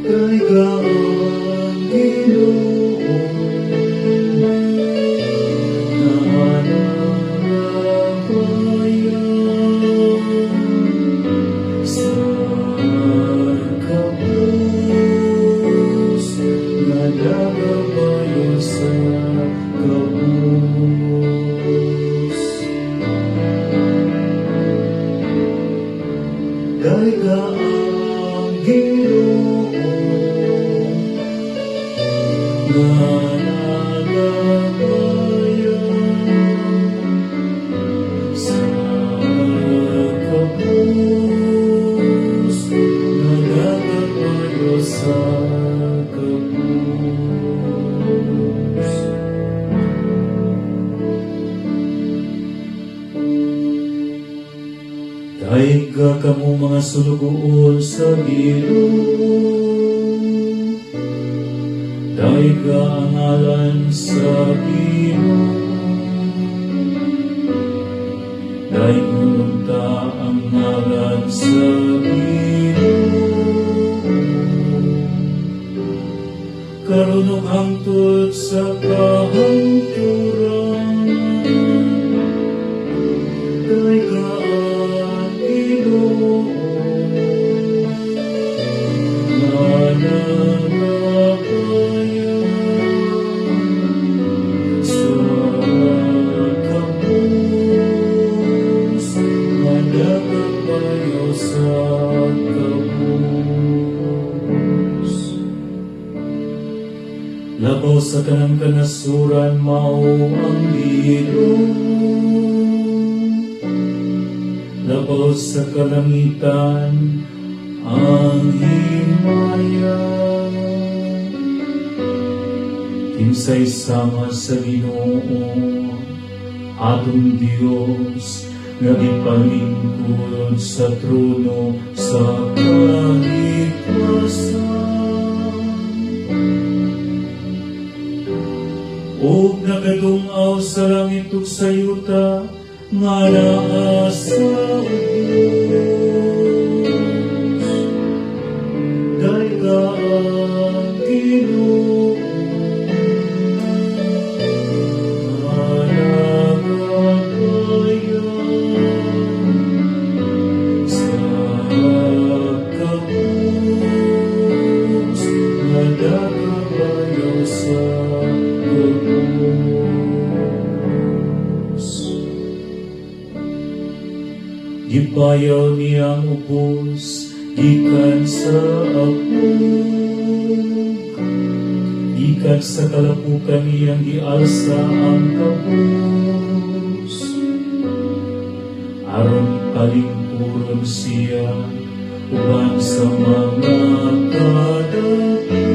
Kay kaang Ginoo nananabayan sa kapus, nananabayan sa kapus. Kay kaang Ginoo nananabayan sa kapus, nananabayan sa kapus. Daiga kamo mga sulugoon sa Ginoo, daiga ang ngalan sa Ginoo, daigunta ang ngalan sa Ginoo, karon ug hangtod sa kahangturan. Daiga ang Ginoo nananabayan sa kapus, nananabayan sa kapus. Labaw sa kanang kanasuran mao ang Ginoo, labaw sa kalangitan ang himaya. Kinsay sama sa Ginoo atong Dios nga gipalingkod sa trono sa kaligtasan, ug nagadung-aw sa langit ug sa yuta nga naa sa daiga ang Ginoo nananabayan sa kapus, nananabayan sa kapus. Gipayaw niyang ubos gikan sa apog, gikan sa kalapukan niyang gialsa ang kapus, aron palingkuron siya uban sa mga kadakila.